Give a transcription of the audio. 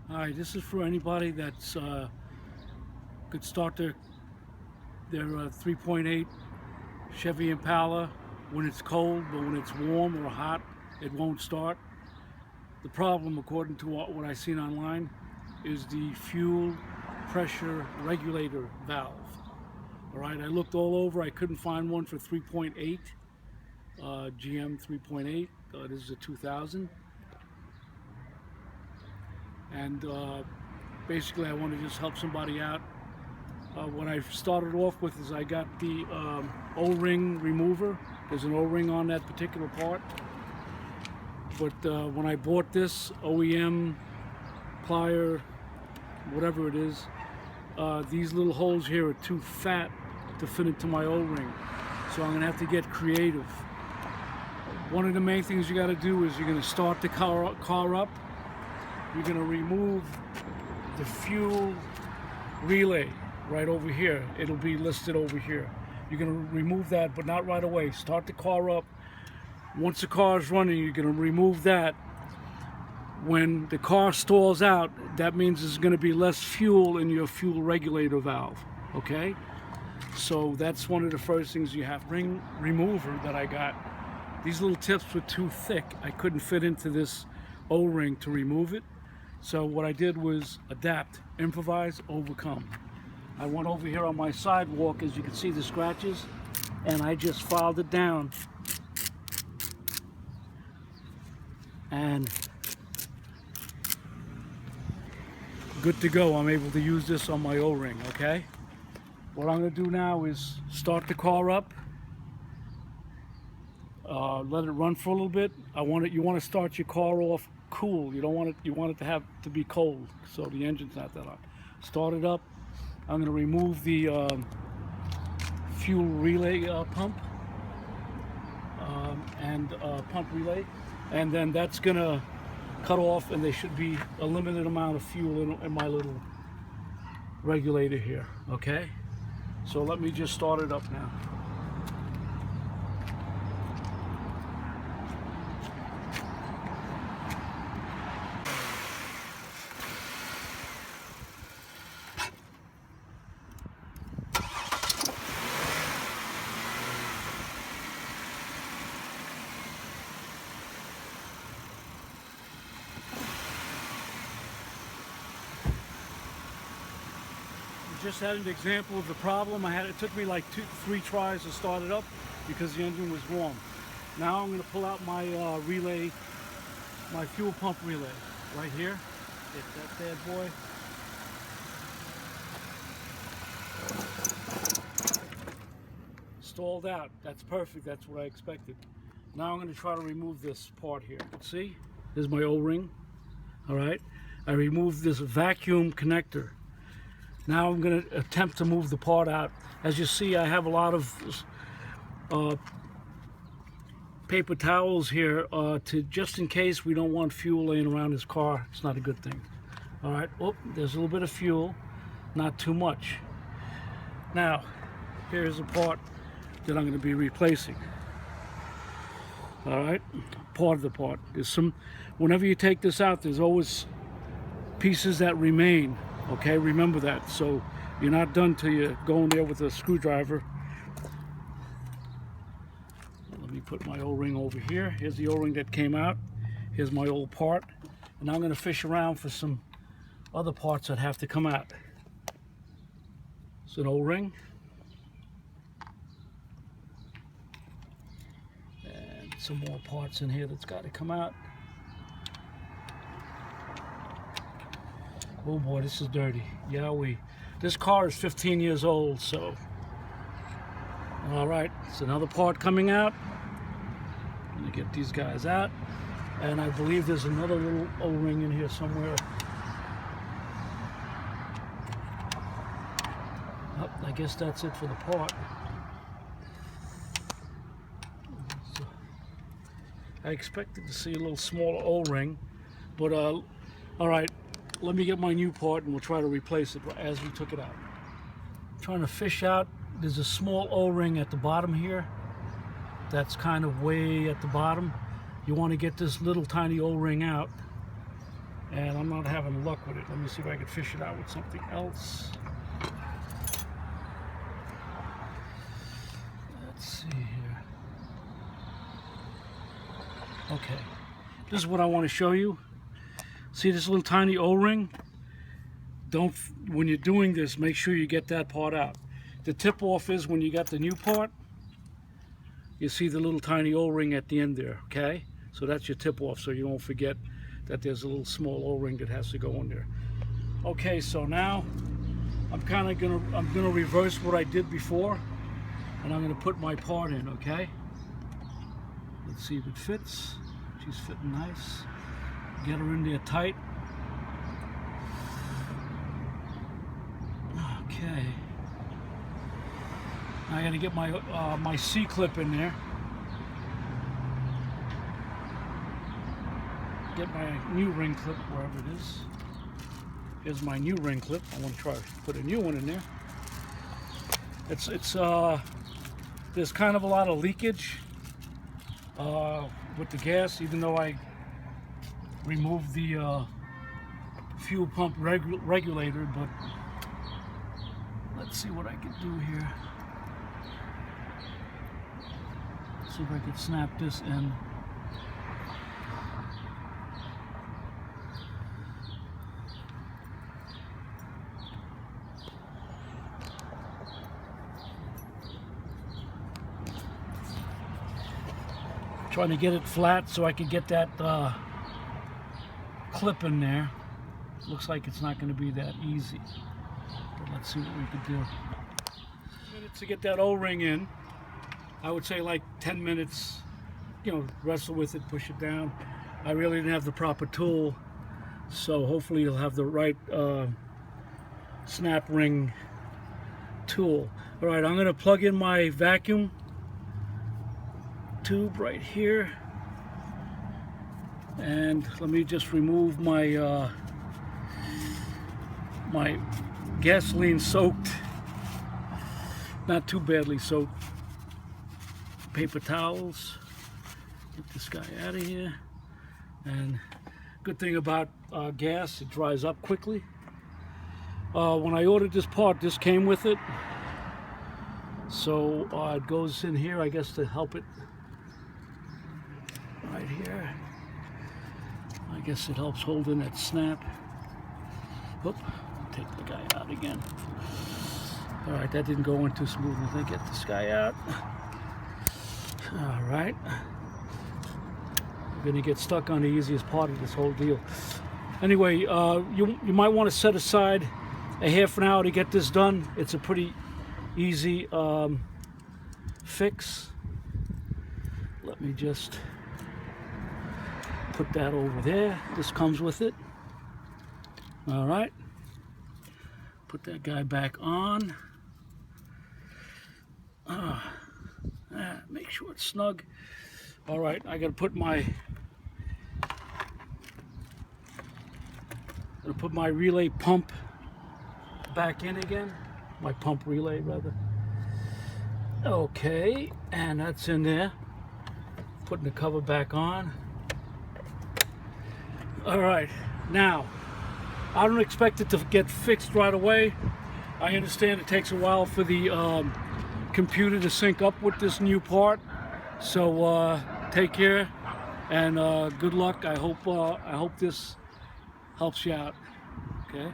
Hi, this is for anybody that's could start their 3.8 Chevy Impala when it's cold, but when it's warm or hot, it won't start. The problem, according to what I've seen online, is the fuel pressure regulator valve. All right, I looked all over. I couldn't find one for 3.8 GM 3.8. This is a 2000, and basically I want to just help somebody out. What I started off with is I got the O-ring remover. There's an O-ring on that particular part, but when I bought this OEM plier, whatever it is, these little holes here are too fat to fit into my O-ring, so I'm gonna have to get creative. One of the main things you got to do is you're going to start the car up. You're going to remove the fuel relay right over here. It'll be listed over here. You're going to remove that, but not right away. Start the car up. Once the car is running, you're going to remove that. When the car stalls out, that means there's going to be less fuel in your fuel regulator valve. Okay? So that's one of the first things you have. Ring remover that I got. These little tips were too thick. I couldn't fit into this O-ring to remove it. So what I did was adapt, improvise, overcome. I went over here on my sidewalk, as you can see the scratches, and I just filed it down. And good to go. I'm able to use this on my O-ring, okay? What I'm gonna do now is start the car up. Let it run for a little bit. You want to start your car off cool. You don't want it. You want it to have to be cold, so the engine's not that hot. Start it up. I'm going to remove the fuel relay pump and pump relay, and then that's going to cut off. And there should be a limited amount of fuel in my little regulator here. Okay. So let me just start it up now. Just had an example of the problem. It took me like 2-3 tries to start it up because the engine was warm. Now I'm going to pull out my relay, my fuel pump relay right here. Get that bad boy. Stalled out. That's perfect. That's what I expected. Now I'm going to try to remove this part here. See? There's my O-ring. All right. I removed this vacuum connector. Now I'm going to attempt to move the part out. As you see, I have a lot of paper towels here just in case we don't want fuel laying around this car. It's not a good thing. All right. Oh, there's a little bit of fuel, not too much. Now, here's the part that I'm going to be replacing. All right, part of the part. Whenever you take this out, there's always pieces that remain. Okay, remember that. So you're not done till you go in there with a screwdriver. Let me put my O-ring over here. Here's the O-ring that came out. Here's my old part. And now I'm going to fish around for some other parts that have to come out. It's an O-ring. And some more parts in here that's got to come out. Oh boy, this is dirty. Yahweh. This car is 15 years old, so. All right, it's another part coming out. I'm gonna get these guys out. And I believe there's another little O-ring in here somewhere. Oh, I guess that's it for the part. So, I expected to see a little smaller O-ring, but all right. Let me get my new part and we'll try to replace it as we took it out. I'm trying to fish out. There's a small O-ring at the bottom here. That's kind of way at the bottom. You want to get this little tiny O-ring out and I'm not having luck with it. Let me see if I can fish it out with something else. Let's see here. Okay, this is what I want to show you. See this little tiny O-ring? When you're doing this, make sure you get that part out. The tip off is when you got the new part, you see the little tiny O-ring at the end there, okay? So that's your tip off, so you don't forget that there's a little small O-ring that has to go in there. Okay, so now I'm gonna reverse what I did before, and I'm gonna put my part in, okay? Let's see if it fits. She's fitting nice. Get her in there tight. Okay. I gotta get my my C-clip in there. Get my new ring clip wherever it is. Here's my new ring clip. I want to try to put a new one in there. It's there's kind of a lot of leakage with the gas, even though I removed the fuel pump regulator, but let's see what I can do here. See if I can snap this in. Trying to get it flat so I can get that clip in there. Looks like it's not going to be that easy, but let's see what we can do. Minutes to get that O-ring in. I would say like 10 minutes, you know, wrestle with it, push it down. I really didn't have the proper tool, so hopefully you'll have the right snap ring tool. All right, I'm going to plug in my vacuum tube right here, and let me just remove my my gasoline soaked, not too badly soaked, paper towels. Get this guy out of here. And good thing about gas, it dries up quickly. When I ordered this part, this came with it, so it goes in here, I guess, to help it right here. I guess it helps hold in that snap. Whoop, take the guy out again. All right, that didn't go in too smoothly. Let me get this guy out. All right. We're gonna get stuck on the easiest part of this whole deal. Anyway, you might want to set aside a half an hour to get this done. It's a pretty easy fix. Let me just put that over there. This comes with it. All right. Put that guy back on. Make sure it's snug. All right, I gotta put my relay pump back in again. My pump relay, rather. Okay, and that's in there. Putting the cover back on. All right, now, I don't expect it to get fixed right away. I understand it takes a while for the computer to sync up with this new part. So take care and good luck. I hope this helps you out. Okay.